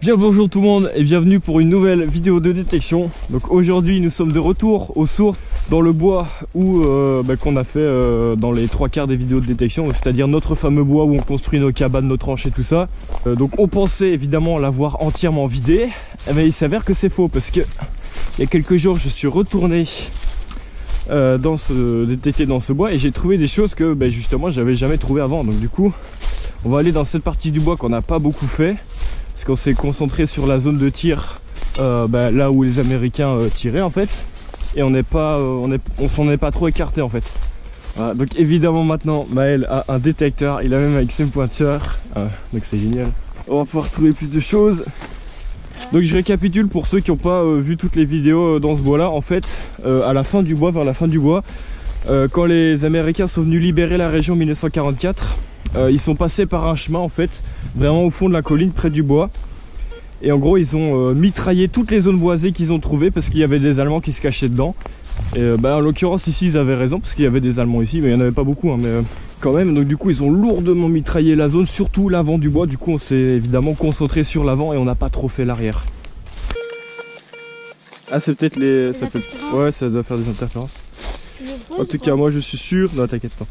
Bien bonjour tout le monde et bienvenue pour une nouvelle vidéo de détection. Donc aujourd'hui nous sommes de retour aux sources dans le bois où qu'on a fait dans les 3/4 des vidéos de détection, c'est-à-dire notre fameux bois où on construit nos cabanes, nos tranches et tout ça. Donc on pensait évidemment l'avoir entièrement vidé, mais il s'avère que c'est faux parce que il y a quelques jours je suis retourné détecter dans ce bois et j'ai trouvé des choses que justement j'avais jamais trouvé avant. Donc du coup on va aller dans cette partie du bois qu'on n'a pas beaucoup fait. Parce qu'on s'est concentré sur la zone de tir, là où les Américains tiraient en fait, et on s'en est pas trop écarté en fait. Voilà, donc évidemment maintenant Maël a un détecteur, il a même avec ses pointeurs, donc c'est génial. On va pouvoir trouver plus de choses. Donc je récapitule pour ceux qui n'ont pas vu toutes les vidéos dans ce bois là. En fait, à la fin du bois, vers la fin du bois, quand les Américains sont venus libérer la région en 1944, ils sont passés par un chemin en fait, vraiment au fond de la colline près du bois. Et en gros ils ont mitraillé toutes les zones boisées qu'ils ont trouvées parce qu'il y avait des Allemands qui se cachaient dedans. Et en l'occurrence ici ils avaient raison parce qu'il y avait des Allemands ici, mais il n'y en avait pas beaucoup mais quand même. Donc du coup ils ont lourdement mitraillé la zone, surtout l'avant du bois. Du coup on s'est évidemment concentré sur l'avant et on n'a pas trop fait l'arrière. Ah c'est peut-être les... ça fait... Ouais, ça doit faire des interférences. En tout cas moi je suis sûr... Non t'inquiète pas.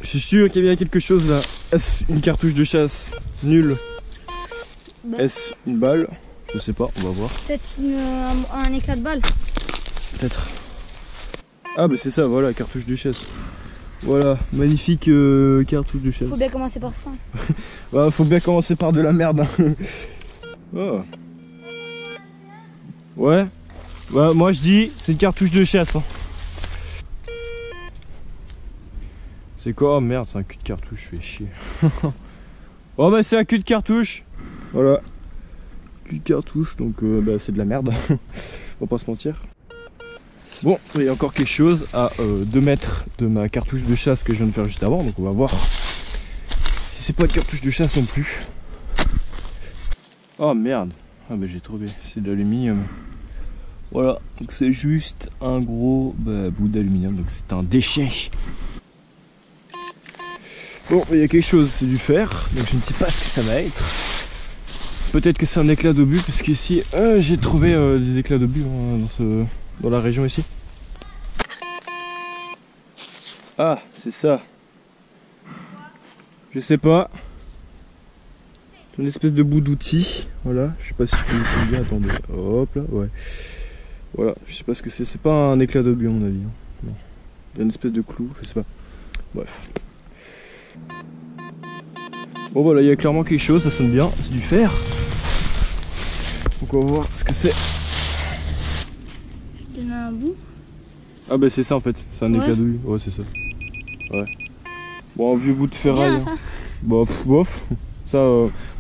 Je suis sûr qu'il y a bien quelque chose là. Est-ce une cartouche de chasse? Nul. Est-ce une balle? Je sais pas, on va voir. Peut-être un éclat de balle. Peut-être. Ah bah c'est ça, voilà, cartouche de chasse. Voilà, magnifique cartouche de chasse. Faut bien commencer par ça. Ouais, faut bien commencer par de la merde. Hein. Oh. Ouais. Ouais, moi je dis, c'est une cartouche de chasse. Hein. C'est quoi? Oh merde, c'est un cul de cartouche, je fais chier. Oh bah c'est un cul de cartouche. Voilà. Cul de cartouche, donc c'est de la merde. On va pas se mentir. Bon, il y a encore quelque chose à 2 mètres de ma cartouche de chasse que je viens de faire juste avant, donc on va voir si c'est pas une cartouche de chasse non plus. Oh merde. Ah bah j'ai trouvé, c'est de l'aluminium. Voilà, donc c'est juste un gros bout d'aluminium, donc c'est un déchet. Bon, il y a quelque chose, c'est du fer, donc je ne sais pas ce que ça va être. Peut-être que c'est un éclat d'obus, parce qu'ici, j'ai trouvé des éclats d'obus dans la région ici. Ah, c'est ça. Je sais pas. C'est une espèce de bout d'outil, voilà. Je sais pas si je peux bien, attendez. Hop là, ouais. Voilà, je sais pas ce que c'est pas un éclat d'obus à mon avis. Hein. Non. Il y a une espèce de clou, je sais pas. Bref. Bon voilà, il y a clairement quelque chose, ça sonne bien, c'est du fer. Donc on va voir ce que c'est. Je te donne un bout. Ah bah c'est ça en fait, c'est un éclat d'obus, ouais c'est ça. Ouais. Bon un vieux bout de ferraille. Bien, ça. Hein. Bof. Ça,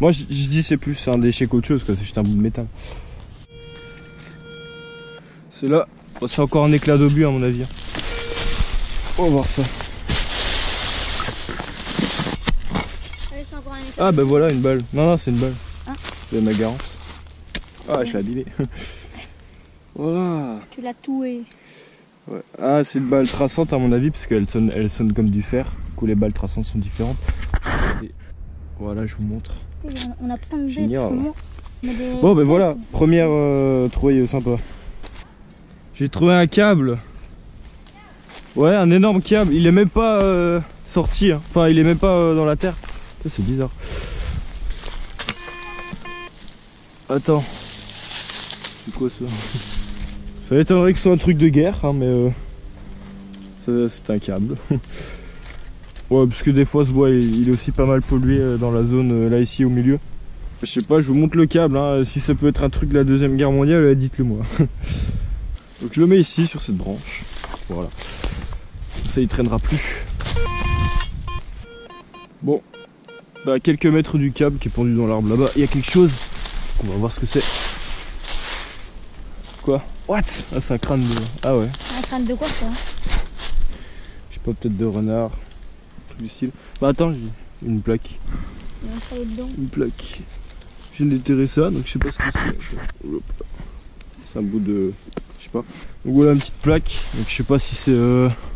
moi je dis c'est plus un déchet qu'autre chose, c'est juste un bout de métal. C'est là, c'est encore un éclat d'obus à mon avis. On va voir ça. Ah bah voilà une balle. Non c'est une balle. Ah. C'est ma garance. Ah ouais. Je l'ai abîmée. Voilà. Tu l'as toué. Ouais. Ah c'est une balle traçante à mon avis parce qu'elle sonne comme du fer. Du coup les balles traçantes sont différentes. Et voilà je vous montre. On a plein de bêtes. Bon ben voilà, première trouvaille sympa. J'ai trouvé un câble. Ouais un énorme câble. Il est même pas sorti. Hein. Enfin il est même pas dans la terre. C'est bizarre. Attends. C'est quoi ça? Ça m'étonnerait que ce soit un truc de guerre, hein, mais c'est un câble. Ouais, parce que des fois ce bois il est aussi pas mal pollué dans la zone là ici au milieu. Je sais pas, je vous montre le câble, hein. Si ça peut être un truc de la Deuxième Guerre mondiale, dites-le moi. Donc je le mets ici sur cette branche. Voilà. Ça il traînera plus. Bon. À quelques mètres du câble qui est pendu dans l'arbre là-bas, il y a quelque chose. On va voir ce que c'est. Quoi? What? Ah c'est un crâne de... Ah ouais. Un crâne de quoi ça? Je sais pas, peut-être de renard. Un truc du style. Bah attends, j'ai une plaque. Une plaque. Je viens de déterrer ça, donc je sais pas ce que c'est. C'est un bout de... Je sais pas. Donc voilà une petite plaque. Donc je sais pas si c'est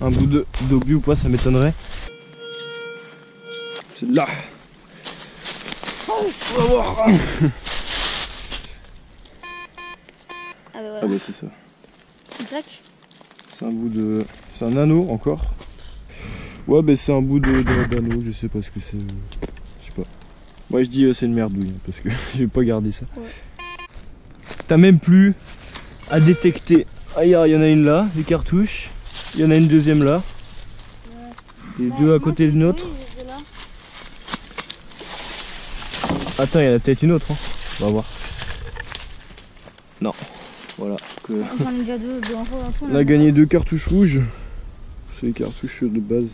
un bout d'obus ou pas, ça m'étonnerait. C'est là. On va voir. Ah bah voilà. Ah bah c'est ça. C'est une plaque. C'est un bout de... C'est un anneau encore. Ouais bah c'est un bout d'anneau, je sais pas ce que c'est. Je sais pas. Moi je dis c'est une merdouille, hein, parce que je vais pas garder ça. Ouais. T'as même plus à détecter. Ah il y en a une là, des cartouches. Il y en a une deuxième là. Ouais. Et deux à côté de l'autre. Attends, il y en a peut-être une autre. Hein. On va voir. Non. Voilà. J'en ai déjà deux on a gagné 2 cartouches rouges. C'est les cartouches de base.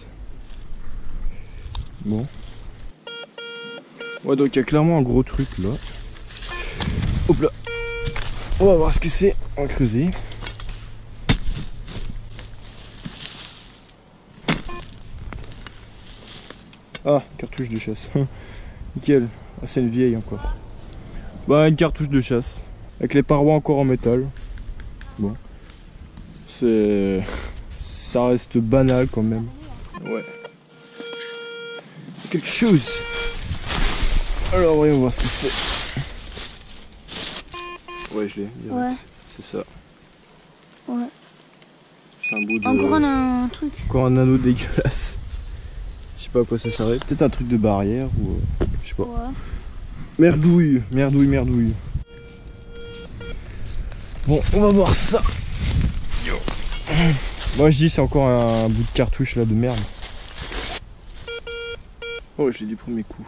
Bon. Ouais, donc il y a clairement un gros truc là. Hop là. On va voir ce que c'est. On va creuser. Ah, cartouche de chasse. Nickel. Ah, c'est une vieille encore. Bah, une cartouche de chasse. Avec les parois encore en métal. Bon. C'est... Ça reste banal quand même. Ouais. Quelque chose. Alors, voyons voir ce que c'est. Ouais, je l'ai. Ouais. C'est ça. Ouais. C'est un bout de... Encore un truc. Encore un anneau dégueulasse. Je sais pas à quoi ça servait. Peut-être un truc de barrière ou... je sais pas. Ouais. Merdouille, merdouille, merdouille. Bon, on va voir ça. Moi je dis c'est encore un bout de cartouche là de merde. Oh, j'ai du premier coup.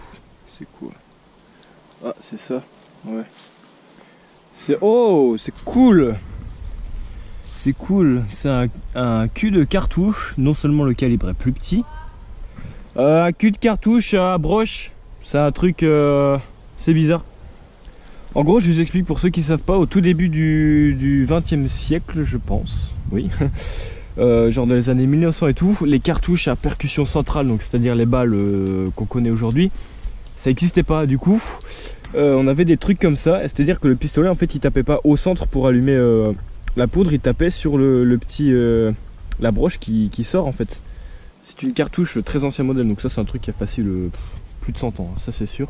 C'est quoi? Ah, c'est ça. Ouais. C'est... Oh, c'est cool. C'est cool. C'est un cul de cartouche. Non seulement le calibre est plus petit. Un cul de cartouche à broche. C'est un truc... c'est bizarre. En gros, je vous explique pour ceux qui ne savent pas, au tout début du 20e siècle, je pense, oui, genre dans les années 1900 et tout, les cartouches à percussion centrale, donc c'est-à-dire les balles qu'on connaît aujourd'hui, ça n'existait pas. Du coup, on avait des trucs comme ça, c'est-à-dire que le pistolet, en fait, il tapait pas au centre pour allumer la poudre, il tapait sur le petit, la broche qui sort en fait. C'est une cartouche très ancien modèle, donc ça c'est un truc qui a facile plus de 100 ans, ça c'est sûr.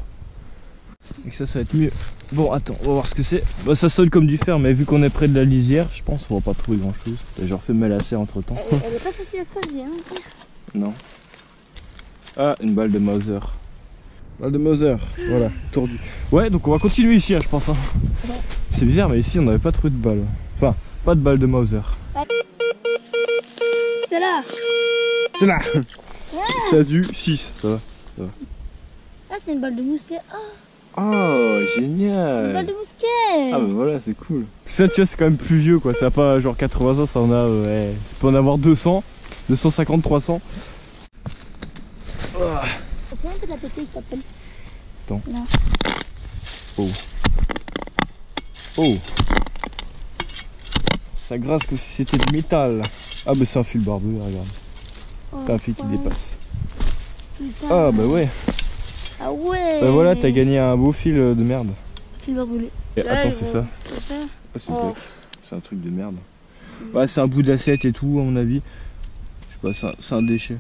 Et que ça va être mieux. Bon, attends, on va voir ce que c'est. Bah, ça sonne comme du fer, mais vu qu'on est près de la lisière, je pense qu'on va pas trouver grand chose. J'ai refait mes lacets entre temps. Elle est pas facile à creuser, hein. Non. Ah, une balle de Mauser. Balle de Mauser, voilà, tordue. Ouais, donc on va continuer ici, hein, je pense. Hein. Ouais. C'est bizarre, mais ici on n'avait pas trouvé de balle. Enfin, pas de balle de Mauser. C'est là. C'est là. Ouais. Ça a dû 6, ça va. Ça va. Ah, c'est une balle de mousquet. Ah. Oh, génial! Une balle de mousquet! Ah bah voilà, c'est cool. Ça, tu vois, c'est quand même plus vieux, quoi. Ça a pas genre 80 ans, ça en a... ouais. Ça peut en avoir 200, 250, 300. Ah. C'est un peu de la pété qui t'appelle. Attends. Là. Oh. Oh. Ça grasse comme si c'était du métal. Ah bah c'est un fil barbeux, regarde. Oh, t'as un fil qui dépasse. Putain. Ah bah ouais. Ah ouais. Bah voilà, t'as gagné un beau fil de merde. Fil barbelé. Attends, c'est ça. Ah, c'est un truc de merde. Bah c'est un bout d'assiette et tout à mon avis. Je sais pas, c'est un déchet.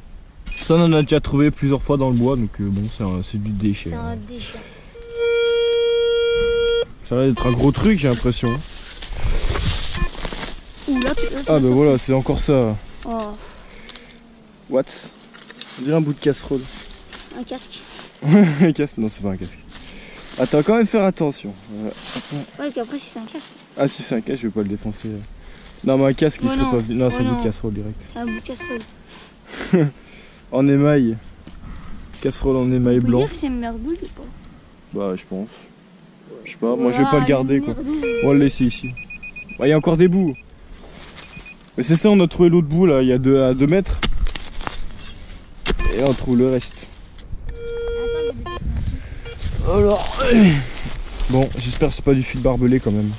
Ça on en a déjà trouvé plusieurs fois dans le bois, donc bon c'est du déchet. C'est un déchet. Ça va être un gros truc, j'ai l'impression. Ah bah voilà, c'est encore ça. Oh. What? On dirait un bout de casserole. Un casque. Un casque? Non, c'est pas un casque. Attends, quand même faire attention. Ouais, qu'après si c'est un casque. Ah si c'est un casque, je vais pas le défoncer. Non mais un casque il serait pas... Non, c'est un bout de casserole direct. C'est un bout de casserole. En émail. Casserole en émail blanc. On peut dire que c'est une merdouille ou pas? Bah je pense. Je sais pas, moi je vais pas le garder quoi. On va le laisser ici. Bah, il y a encore des bouts. Mais c'est ça, on a trouvé l'autre bout là, il y a à 2 mètres. Et là on trouve le reste. Alors... Bon, j'espère que c'est pas du fil barbelé quand même.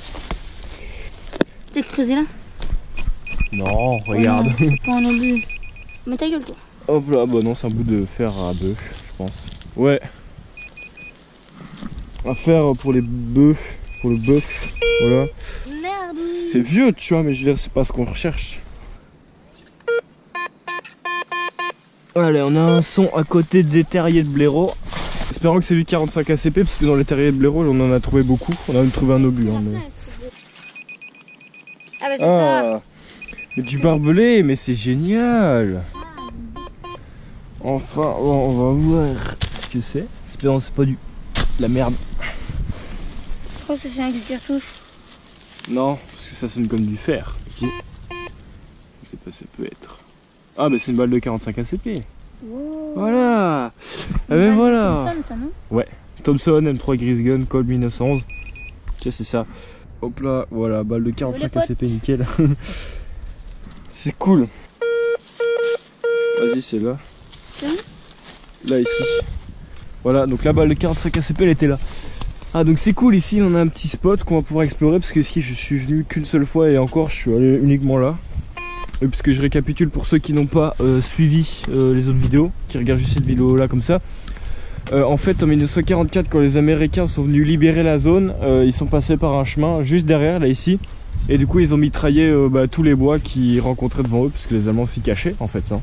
T'as creusé là? Non, regarde. Oh non, c'est pas un obus. Mets ta gueule toi. Hop là, bah non, c'est un bout de fer à bœuf, je pense. Ouais. À faire pour les bœufs, pour le bœuf, voilà. Merde. C'est vieux, tu vois, mais je veux dire, c'est pas ce qu'on recherche. Allez, on a un son à côté des terriers de blaireau. Espérons que c'est du 45 ACP parce que dans les terriers de blaireau on en a trouvé beaucoup. On a même trouvé un obus. Hein, mais... Ah bah c'est ça. Mais du barbelé, mais c'est génial. Enfin, on va voir ce que c'est. Espérons que c'est pas de la merde. Je pense que c'est un cartouche. Non, parce que ça sonne comme du fer. Je sais pas, ça peut être. Ah bah c'est une balle de 45 ACP. Wow. Voilà. Ah ben voilà. Thompson, ça, non? Ouais. Thompson M3 Gris Gun Colt 1911. Tiens, c'est ça. Hop là, voilà, balle de 45 ACP, nickel. C'est cool. Vas-y, c'est là. Là, ici. Voilà, donc la balle de 45 ACP, elle était là. Ah, donc c'est cool, ici, on a un petit spot qu'on va pouvoir explorer, parce que ici, je suis venu qu'une seule fois, et encore, je suis allé uniquement là. Et puisque je récapitule pour ceux qui n'ont pas suivi les autres vidéos, qui regardent juste cette vidéo là comme ça. En fait, en 1944, quand les Américains sont venus libérer la zone, ils sont passés par un chemin juste derrière, là ici. Et du coup, ils ont mitraillé tous les bois qu'ils rencontraient devant eux, puisque les Allemands s'y cachaient en fait. Hein.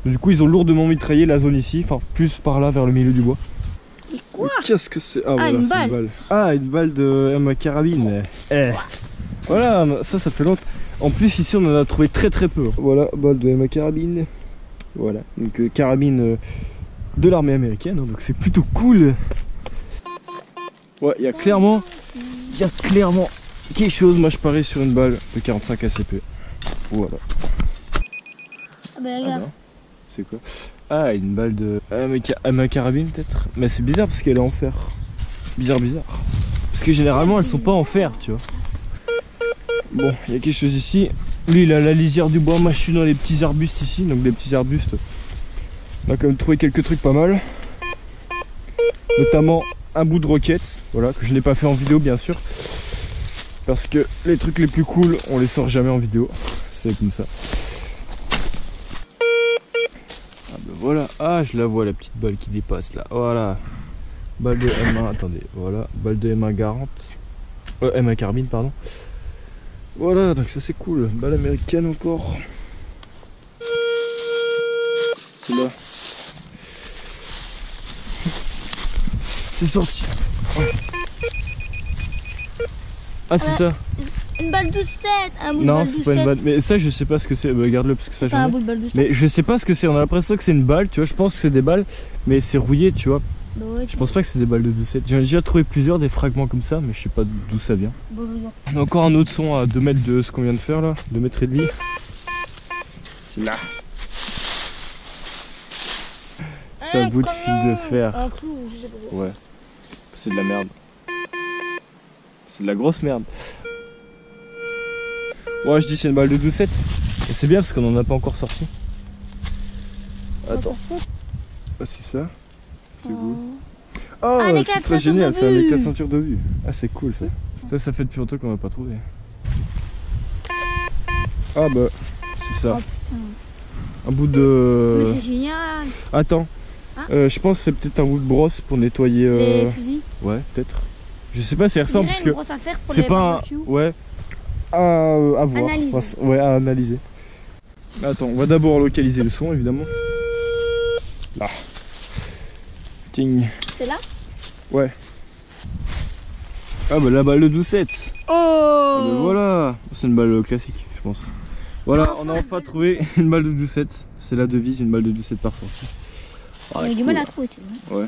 Du coup, ils ont lourdement mitraillé la zone ici, enfin plus par là, vers le milieu du bois. Quoi? Qu'est-ce que c'est? Ah, voilà, une c'est balle. une balle. Ah, une balle de ma carabine. Voilà, ça fait longtemps. En plus, ici, on en a trouvé très peu. Voilà, balle de ma carabine. Voilà, donc carabine de l'armée américaine, hein, donc c'est plutôt cool. Ouais, il y a clairement quelque chose. Moi, je parie sur une balle de 45 ACP. Voilà. Ah bah regarde. C'est quoi? Ah, une balle de ma carabine peut-être. Mais c'est bizarre parce qu'elle est en fer. Bizarre. Parce que généralement, elles sont pas en fer, tu vois. Bon, il y a quelque chose ici. Lui, il a la lisière du bois. Moi, je suis dans les petits arbustes ici. Donc, des petits arbustes. On a quand même trouvé quelques trucs pas mal. Notamment un bout de roquette. Voilà, que je n'ai pas fait en vidéo, bien sûr. Parce que les trucs les plus cool, on les sort jamais en vidéo. C'est comme ça. Ah, ben voilà. Ah, je la vois, la petite balle qui dépasse là. Voilà. Balle de M1. Attendez. Voilà. Balle de M1 Garante. M1 Carbine, pardon. Voilà, donc ça c'est cool. Balle américaine encore. C'est là. C'est sorti. Ouais. Ah, c'est ça. Une balle 12-7. Un bout de Non, balle c'est pas une balle. Mais ça, je sais pas ce que c'est. Bah, regarde-le parce que ça, pas un j'en ai. bout de balle 12-7. Mais je sais pas ce que c'est. On a l'impression que c'est une balle, tu vois. Je pense que c'est des balles, mais c'est rouillé, tu vois. Bah ouais, Je pense pas que c'est des balles de 12-7. J'ai déjà trouvé plusieurs des fragments comme ça, mais je sais pas d'où ça vient. bon, regarde. On a encore un autre son à 2 mètres de ce qu'on vient de faire là, 2 mètres et demi. C'est là. C'est un bout de fil de fer. Un clou, je sais pas quoi. Ouais. C'est de la merde. C'est de la grosse merde. Ouais, je dis c'est une balle de 12-7. Et c'est bien parce qu'on en a pas encore sorti. Attends. Ah, c'est ça. C'est beau. Oh, Ah, c'est très génial, c'est un éclat ceinture d'obus. Ah, c'est cool ça. Ça fait depuis longtemps qu'on n'a pas trouvé. Ah bah, c'est ça. Un bout de... Mais c'est génial. Attends. Hein je pense que c'est peut-être un bout de brosse pour nettoyer... Les fusils. Ouais, peut-être. Je sais pas si elle ressemble parce que... C'est pas un... Ouais. À voir. Analyser. Ouais, à analyser. Attends, on va d'abord localiser le son évidemment. Là. Ting. C'est là? Ouais. Ah bah la balle de 12-7. Oh Ah bah voilà. C'est une balle classique, je pense. Voilà, on a enfin trouvé une balle de 12-7. C'est la devise, une balle de 12-7 par sortie. On a du mal à trouver, tu vois. Ouais.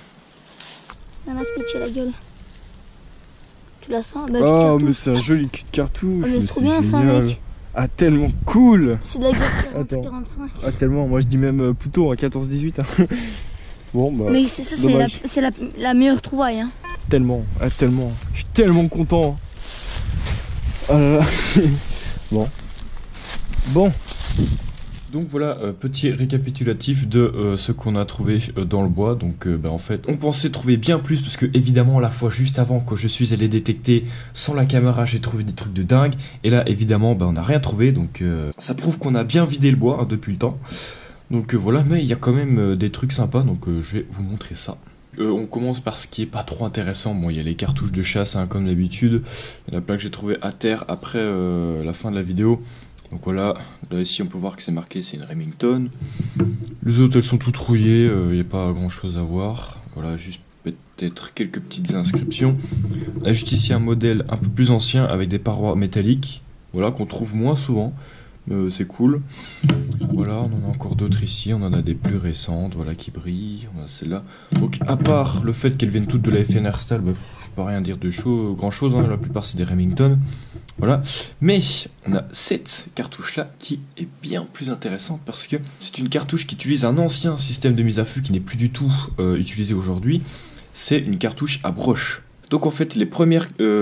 On va se pitcher la gueule. Tu la sens? Bah, Oh, mais c'est un joli cul de cartouche. Oh, mais c'est trop bien ça, génial. mec. Ah, tellement cool. C'est de la gueule Attends. 45. Ah, tellement. Moi, je dis même plutôt un 14-18. Hein. Bon, bah. Mais ça, c'est la meilleure trouvaille. Hein. Tellement. Ah, tellement. Je suis tellement content. Ah là là. Bon. Bon. Donc voilà, petit récapitulatif de ce qu'on a trouvé dans le bois. Donc en fait, on pensait trouver bien plus parce que évidemment la fois juste avant, quand je suis allé détecter sans la caméra, j'ai trouvé des trucs de dingue. Et là évidemment, on n'a rien trouvé. Donc ça prouve qu'on a bien vidé le bois depuis le temps. Donc voilà, mais il y a quand même des trucs sympas. Donc je vais vous montrer ça. On commence par ce qui est pas trop intéressant. Bon, il y a les cartouches de chasse hein, comme d'habitude. Il y en a plein que j'ai trouvé à terre après la fin de la vidéo. Donc voilà, là ici on peut voir que c'est marqué, c'est une Remington. Les autres elles sont toutes rouillées, il n'y a pas grand chose à voir. Voilà, juste peut-être quelques petites inscriptions. On a juste ici un modèle un peu plus ancien avec des parois métalliques, voilà, qu'on trouve moins souvent. C'est cool. Voilà, on en a encore d'autres ici, on en a des plus récentes, voilà, qui brillent, on a celle-là. Donc à part le fait qu'elles viennent toutes de la FNR Style, bah, je peux rien dire de grand chose, hein, la plupart c'est des Remington. Voilà, mais on a cette cartouche là qui est bien plus intéressante parce que c'est une cartouche qui utilise un ancien système de mise à feu qui n'est plus du tout utilisé aujourd'hui. C'est une cartouche à broche. Donc en fait les premiers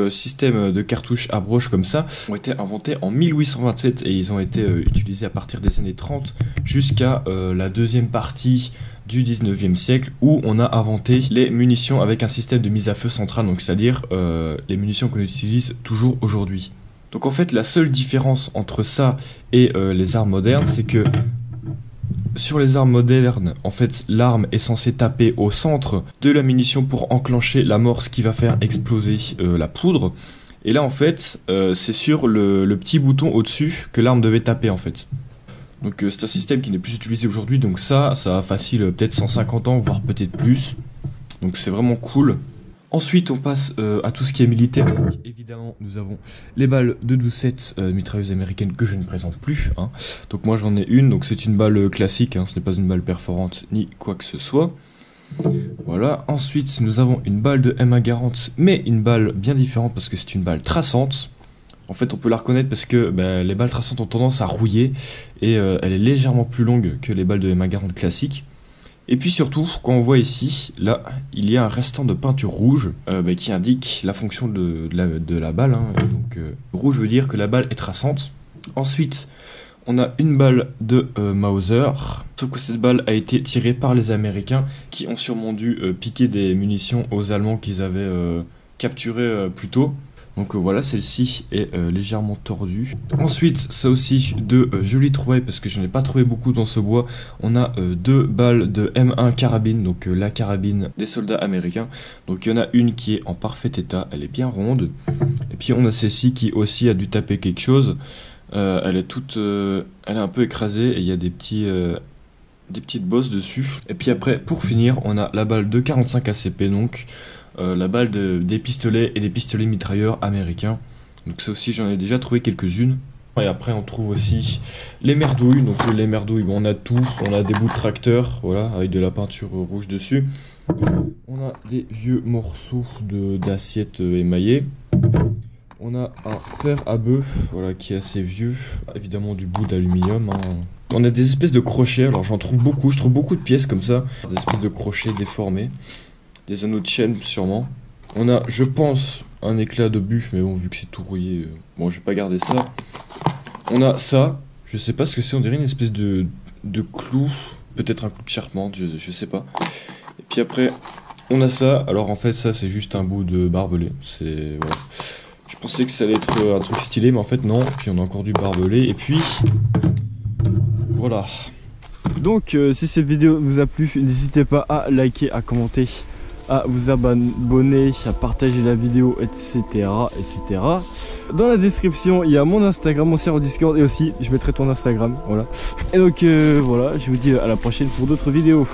systèmes de cartouches à broche comme ça ont été inventés en 1827 et ils ont été utilisés à partir des années 30 jusqu'à la deuxième partie du 19e siècle où on a inventé les munitions avec un système de mise à feu central, donc c'est-à-dire les munitions qu'on utilise toujours aujourd'hui. Donc en fait la seule différence entre ça et les armes modernes, c'est que sur les armes modernes, en fait, l'arme est censée taper au centre de la munition pour enclencher l'amorce qui va faire exploser la poudre. Et là, en fait, c'est sur le petit bouton au-dessus que l'arme devait taper, en fait. Donc c'est un système qui n'est plus utilisé aujourd'hui, donc ça a facile peut-être 150 ans, voire peut-être plus. Donc c'est vraiment cool. Ensuite, on passe à tout ce qui est militaire. Donc, évidemment, nous avons les balles de 12-7 mitrailleuses américaines que je ne présente plus. Hein. Donc moi, j'en ai une. Donc c'est une balle classique. Hein. Ce n'est pas une balle perforante ni quoi que ce soit. Voilà. Ensuite, nous avons une balle de M1 Garand, mais une balle bien différente parce que c'est une balle traçante. En fait, on peut la reconnaître parce que les balles traçantes ont tendance à rouiller et elle est légèrement plus longue que les balles de M1 Garand classiques. Et puis surtout, quand on voit ici, là, il y a un restant de peinture rouge qui indique la fonction de la balle. Hein. Donc, rouge veut dire que la balle est traçante. Ensuite, on a une balle de Mauser. Sauf que cette balle a été tirée par les Américains qui ont sûrement dû piquer des munitions aux Allemands qu'ils avaient capturés plus tôt. Donc voilà, celle-ci est légèrement tordue. Ensuite, ça aussi de jolies trouvailles parce que je n'ai pas trouvé beaucoup dans ce bois. On a deux balles de M1 carabine, donc la carabine des soldats américains. Donc il y en a une qui est en parfait état, elle est bien ronde. Et puis on a celle-ci qui aussi a dû taper quelque chose. Elle est elle est un peu écrasée et il y a des petites bosses dessus. Et puis après, pour finir, on a la balle de 45 ACP, donc la balle des pistolets et des pistolets mitrailleurs américains. Donc ça aussi j'en ai déjà trouvé quelques-unes. Et après on trouve aussi les merdouilles. Donc les merdouilles, on a tout. On a des bouts de tracteur, voilà, avec de la peinture rouge dessus. On a des vieux morceaux d'assiettes émaillées. On a un fer à bœuf, voilà, qui est assez vieux. Évidemment du bout d'aluminium. Hein. On a des espèces de crochets, alors j'en trouve beaucoup. Je trouve beaucoup de pièces comme ça. Des espèces de crochets déformés. Des anneaux de chaîne sûrement. On a, je pense, un éclat de buff, mais bon, vu que c'est tout rouillé, bon, je vais pas garder ça. On a ça, je sais pas ce que c'est, on dirait une espèce de clou, peut-être un clou de charpente, je sais pas. Et puis après, on a ça, alors en fait ça c'est juste un bout de barbelé, c'est... Voilà. Je pensais que ça allait être un truc stylé, mais en fait non, puis on a encore du barbelé, et puis... Voilà. Donc si cette vidéo vous a plu, n'hésitez pas à liker, à commenter, à vous abonner, à partager la vidéo, etc., etc. Dans la description, il y a mon Instagram, mon serveur Discord et aussi, je mettrai ton Instagram, voilà. Et donc voilà, je vous dis à la prochaine pour d'autres vidéos.